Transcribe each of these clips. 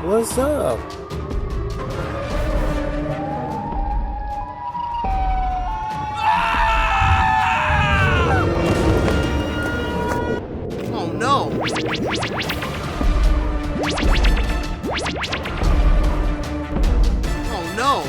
What's up? Oh no! Oh no!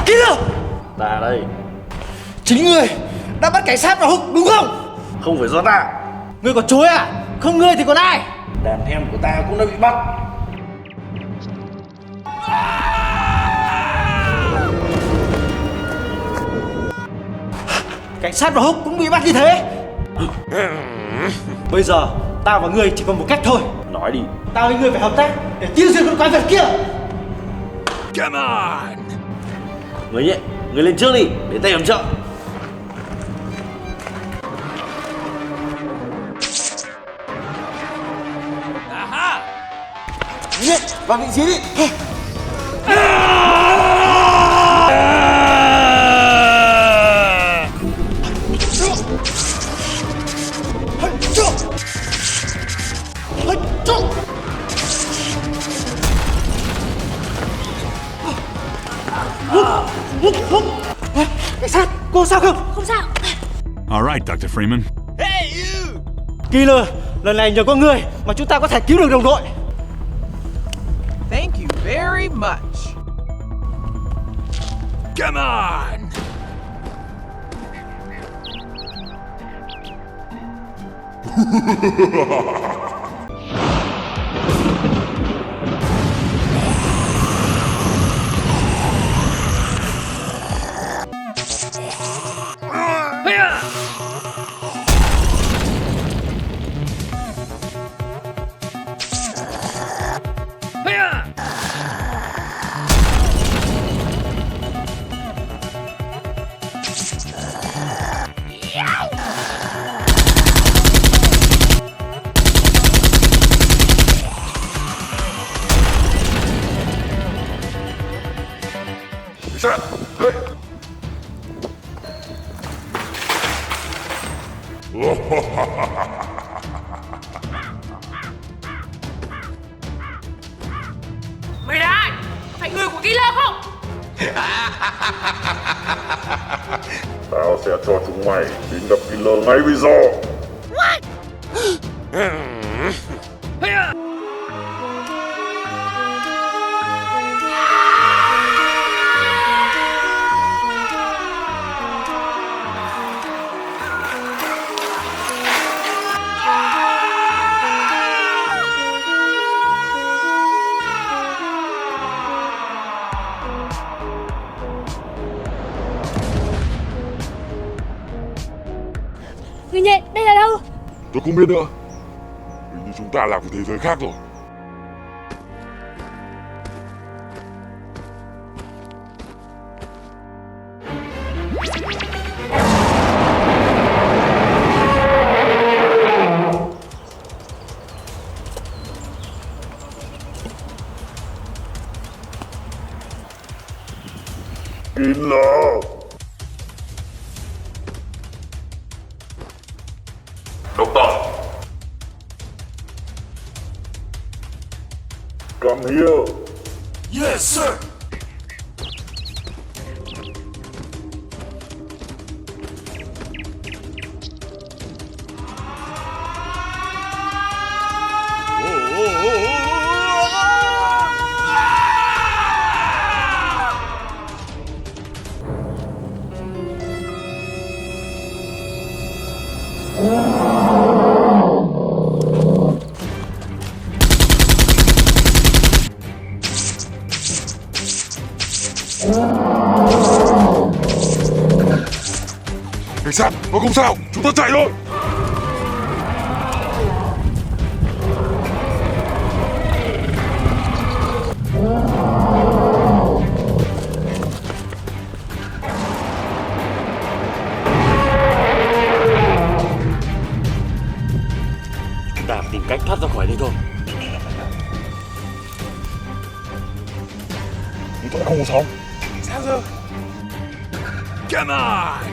Kiên! Ta đây. Chính ngươi đã bắt cảnh sát vào húc đúng không? Không phải do ta. Ngươi còn chối à? Không ngươi thì còn ai? Đàn em của ta cũng đã bị bắt. Cảnh sát vào húc cũng bị bắt như thế. Bây giờ tao và ngươi chỉ còn một cách thôi. Nói đi. Tao với ngươi phải hợp tác để tiêu diệt con quái vật kia. Come on! Người nhé, người lên trước đi, để tay làm trợ. Aha! Nhé, vào vị trí đi. Cảnh sát, cô sao không? Không sao. All right, Dr. Freeman. Hey you! Killer, lần này nhờ có ngươi mà chúng ta có thể cứu được đồng đội. Thank you very much. Come on! Mày là ai? Phải người của Kiên không? Tao sẽ cho chúng mày đến gặp killer ngay bây giờ. Người nhện, đây là đâu? Tôi không biết nữa. Hình như chúng ta là của thế giới khác rồi. Killer. Doctor. Come here. Yes, sir. Cảnh sát, nó không sao, chúng ta chạy thôi. Chúng ta phải tìm cách thoát ra khỏi đây thôi. Điện thoại không có sóng. Sao giờ? Come on!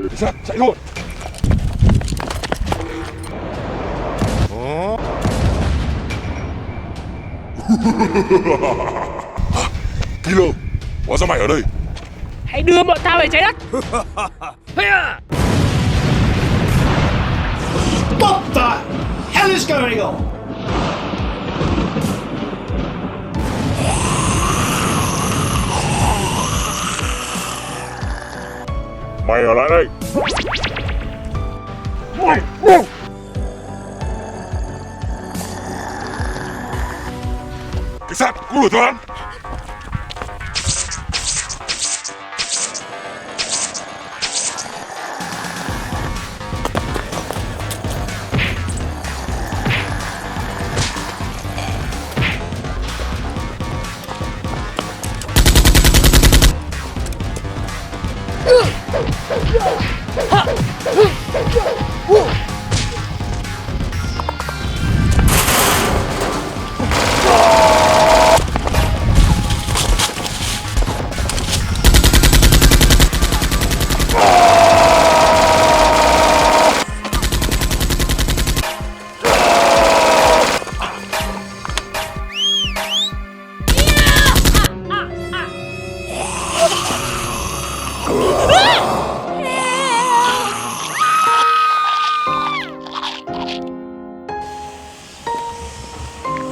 Cảnh sát, chạy thôi. Killer, hóa ra mày ở đây. Hãy đưa bọn tao về trái đất. What the hell is going on? Mày ở lại đây. Cảnh sát, cứu đuổi theo hắn.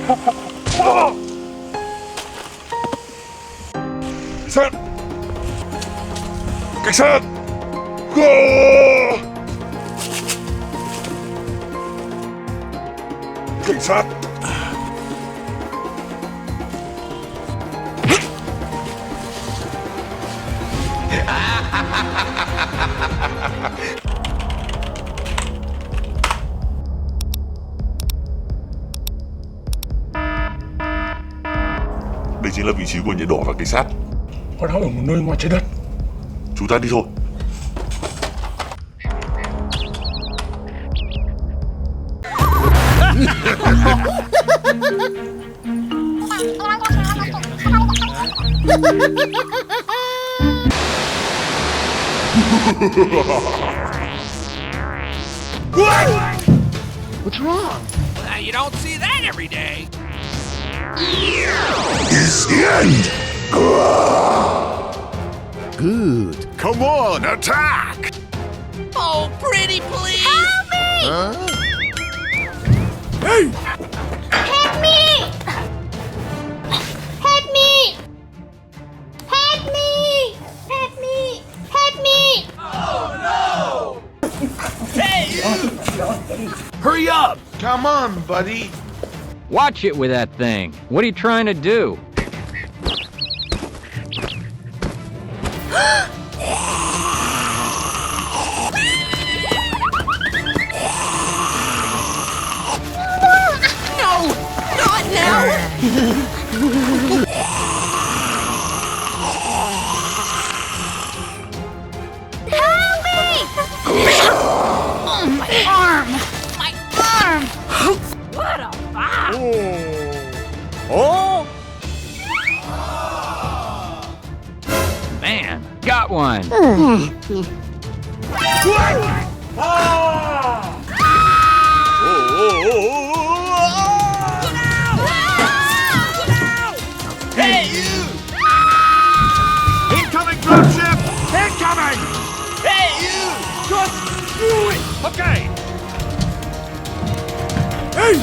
Sát! Cảnh sát! Cảnh sát! Đây chính là vị trí của nhện đỏ và cảnh sát. Họ đang ở một nơi ngoài trái đất. Chúng ta đi thôi. What's wrong? Well, you don't see that every day. Is the end. Good. Come on, attack! Oh, pretty please. Help me! Hey! Help me! Help me! Help me! Help me! Help me! Hurry up. Come on, buddy. Watch it with that thing. What are you trying to do? No! Not now! Help me! Oh, my arm! My arm! What a bop! Oh! Man, got one. Hey, you. Incoming dropship! Incoming! Hey, you. Just do it! Okay! Hey!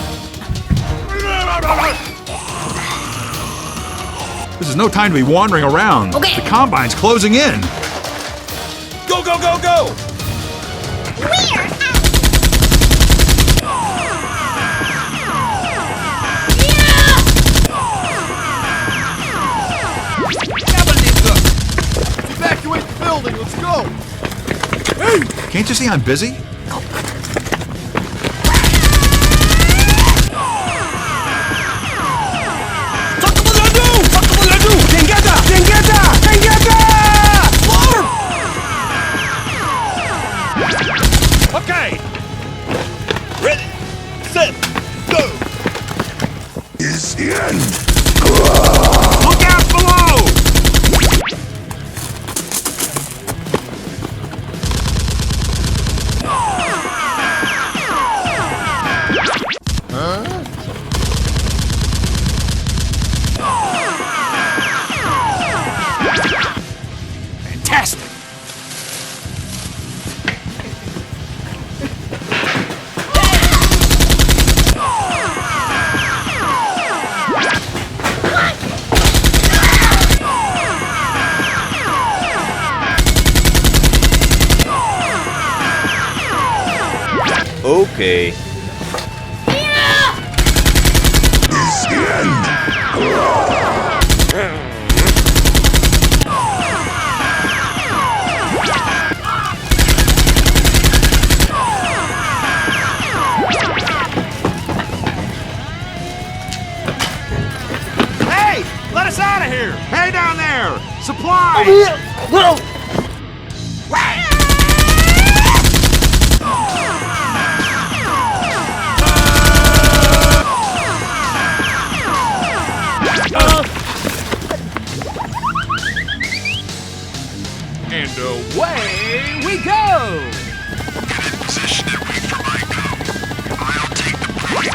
This is no time to be wandering around. Okay. The Combine's closing in. Go, go, go, go! We're out! Evacuate the building, let's go! Can't you see I'm busy? Okay! Ready, set, go! Is the end. Look out below! Fantastic. Okay. Is the end. Hey, let us out of here. Hey down there! Supplies! And away we go. Position and wait for my go. I'll take the point.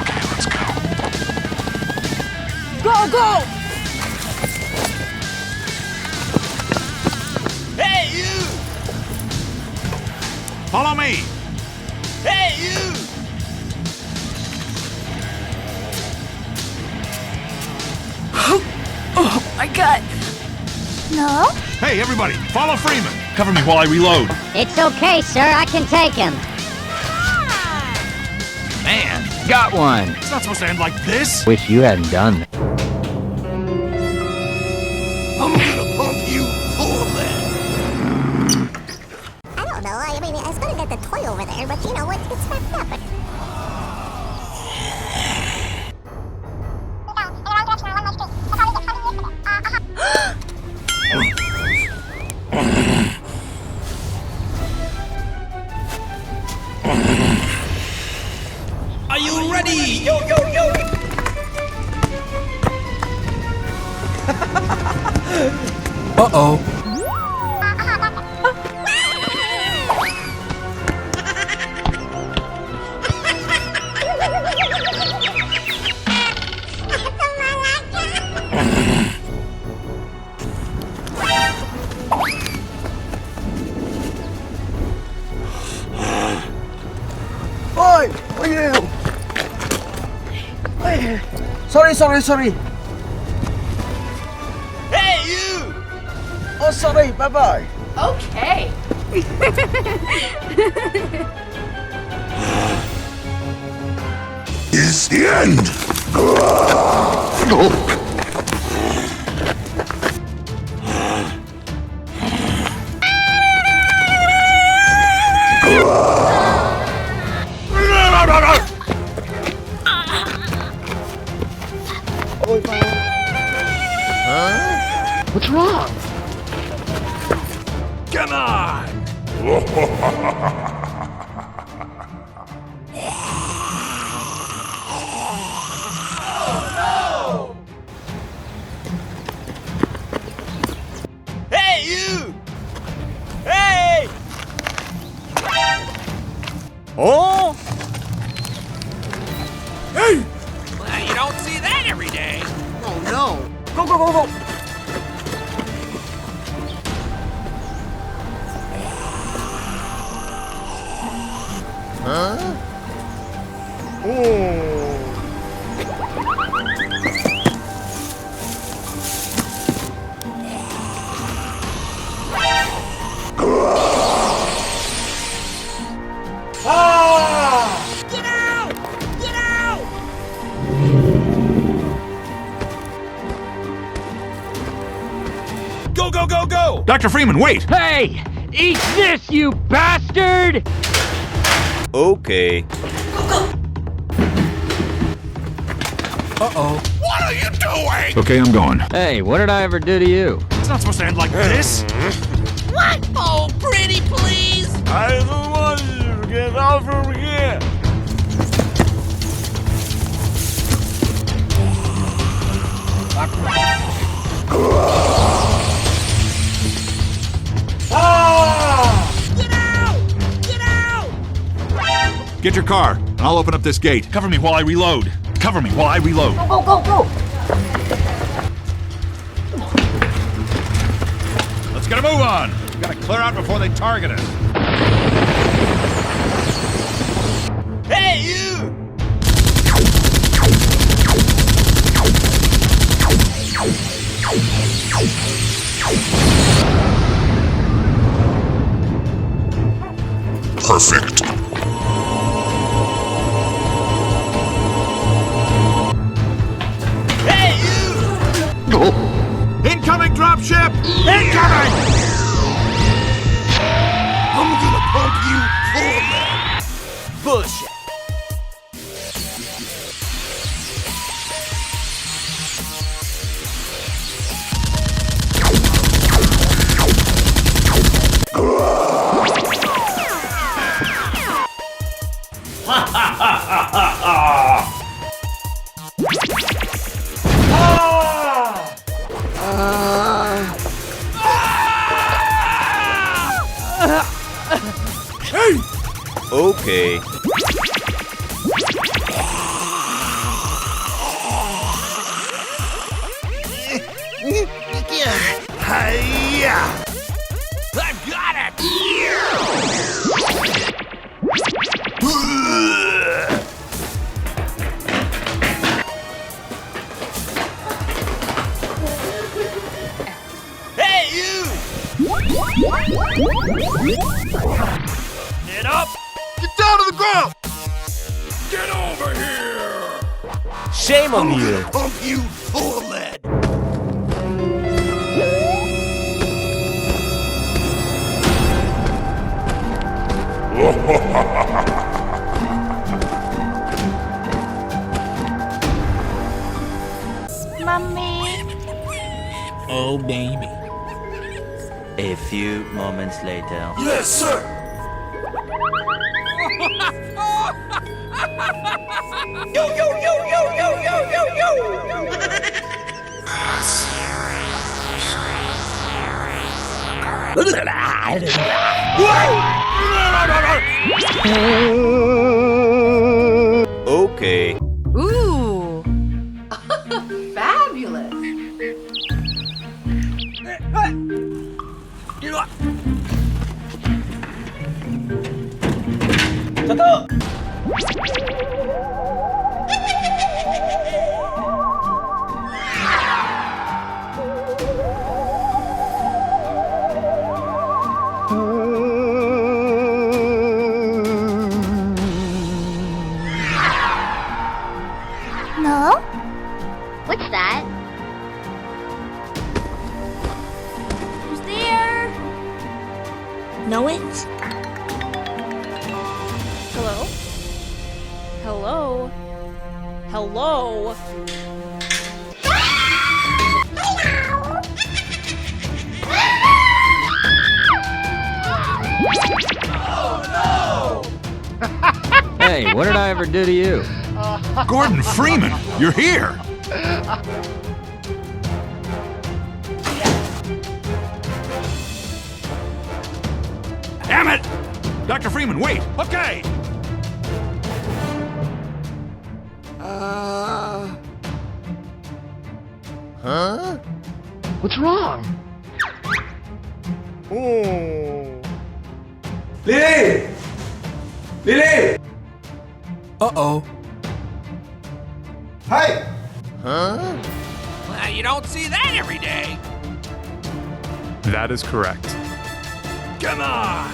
Okay, let's go. Go, go! Hey, you. Follow me! Hey, you. my god. No? Hey, everybody, follow Freeman. Cover me while I reload. It's okay, sir. I can take him. Man, Got one. it's not supposed to end like this. Wish you hadn't done that. I'm gonna pump you full of that. I don't know. I mean, I was gonna get the toy over there, but you know what? It's wrapped up. Are you ready? Yo, yo, yo! Uh-oh. Ôi, ôi nhiều. Ôi, sorry. Hey, you! Oh, sorry, bye-bye. Okay. Is the end. What's wrong? Come on! Hey, you! Hey! Oh? Hey! Well, you don't see that every day. Oh no. Go. Huh? Get out! Get out! Go, go, go, go! Dr. Freeman, wait! Hey! Eat this, you bastard! Okay. Uh-oh. What are you doing? Okay, I'm going. Hey, what did I ever do to you? It's not supposed to end like this. What? Oh, pretty please. I don't want you to get out from here. Get out! Get out! Get your car, and I'll open up this gate. Cover me while I reload. Cover me while I reload. Go. Let's get a move on. We gotta clear out before they target us. Hey, you! Perfect. Hey, you! Incoming dropship! Incoming! I'm gonna pump you full of that. Bullshit. Okay. Hiya! I've got it! Shame on you. Pump you full of lead. Mommy. Oh, baby. A few moments later. Yes, sir. Yo, yo, yo, yo, yo, yo, yo, yo. Okay. Ooh. Fabulous. No? What's that? Who's there? Know it? Hello? Hello? Hello? Hey, what did I ever do to you? Gordon Freeman, you're here. Damn it! Dr. Freeman, wait. Okay. Huh? What's wrong? Lily! Lily! Uh-oh. Hey! Huh? Well, you don't see that every day. That is correct. Come on!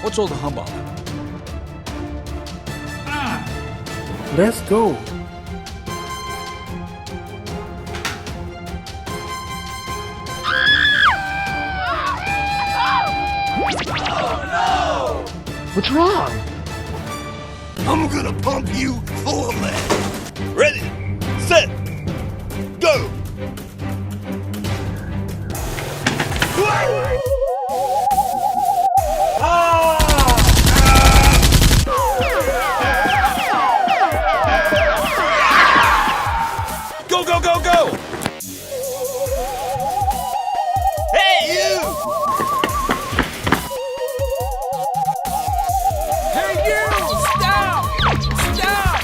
What's all the humbug? Let's go. What's wrong? I'm gonna pump you full of lead. Ready, set, go. Go, go, go, go. Hey, you. Hey, you! Stop! Stop!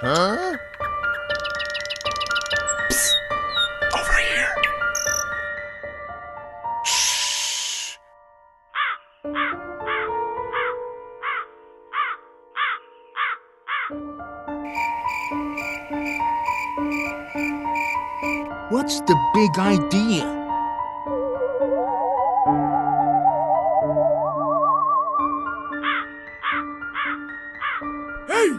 Huh? Over here. What's the big idea? Hey!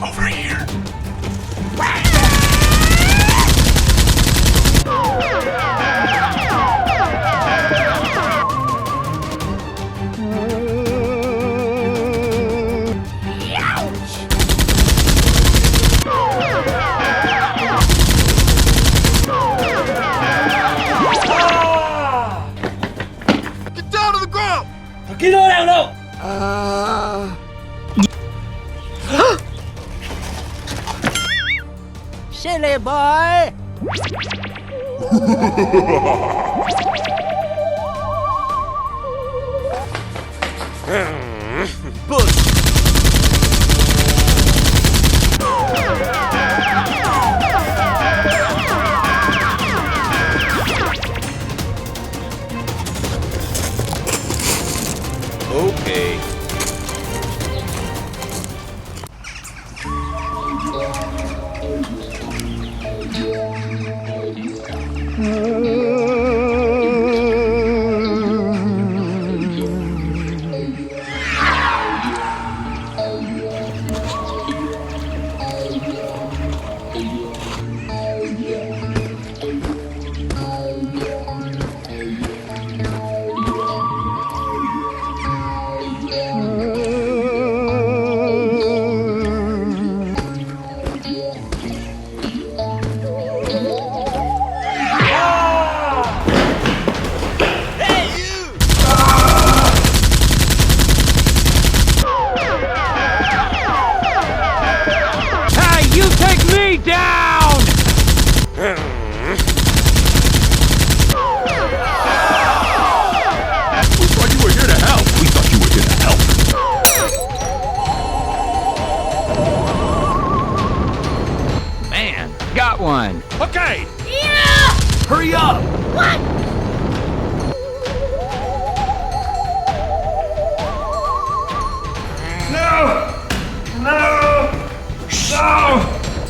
Over here. Get down to the ground! Get on out, no. Silly boy! Okay. One. Okay! Yeah! Hurry up! What? No!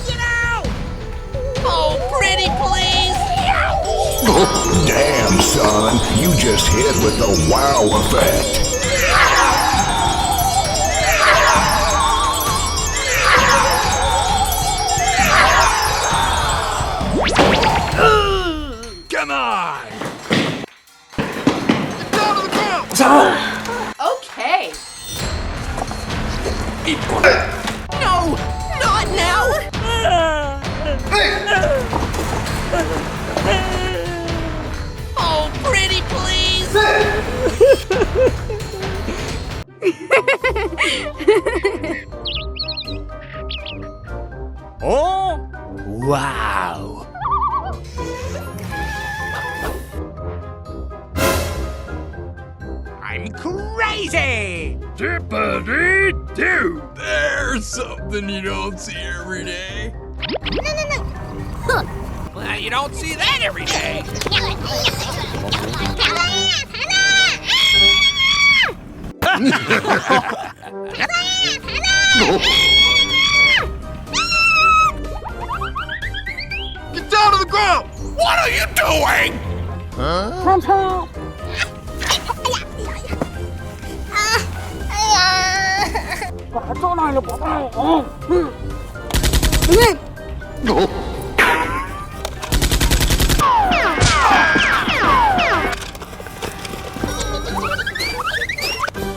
Get out! Oh, pretty please! Damn, son. You just hit with the wow effect. Come on! Get down to the ground! Okay. No! Not now! Oh, pretty please! Oh! Wow! I'm crazy! Dippity-doo! There's something you don't see every day. No. Well, you don't see that every day. Get down to the ground! What are you doing? Huh?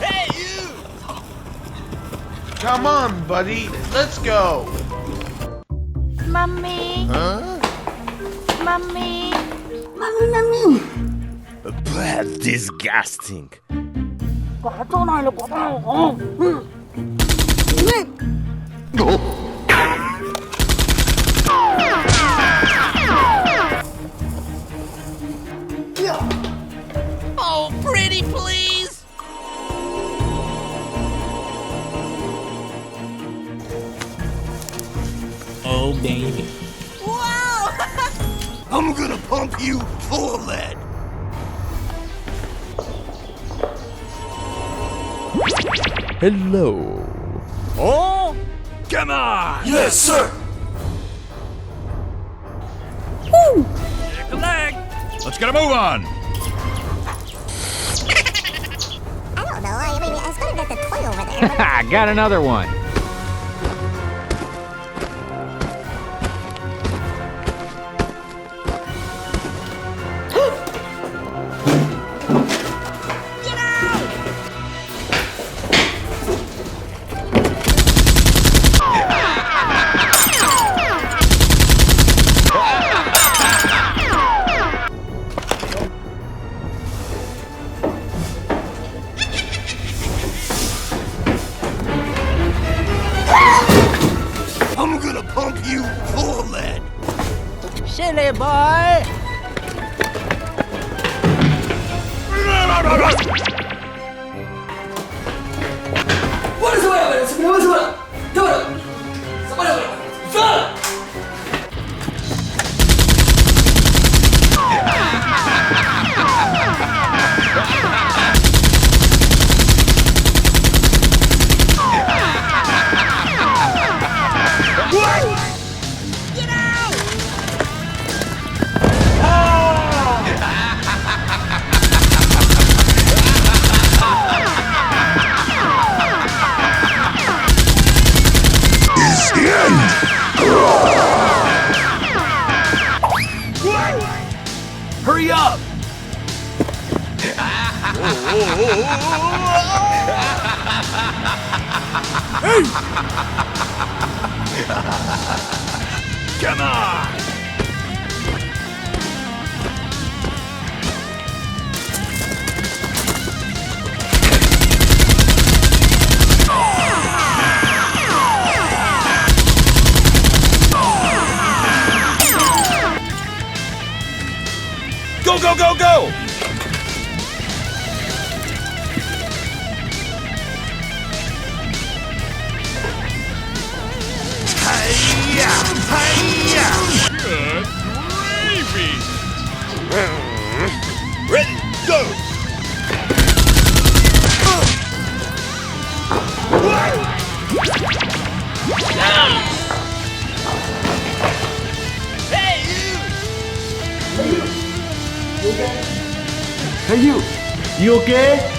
Hey, you! Come on, buddy. Let's go. Mommy. Huh? Mommy. Disgusting. Oh, pretty please! Oh, baby. Wow! I'm gonna pump you full of lead. Hello. Oh! Come on! Yes, sir! Kick the leg! Let's get a move on! I don't know. I mean, I was gonna get the toy over there. I got another one. Get out! Hurry up! Come on! Go, go, go, go! Hi-ya! Hi-ya! Good gravy! Ready, go! Hey you! You okay?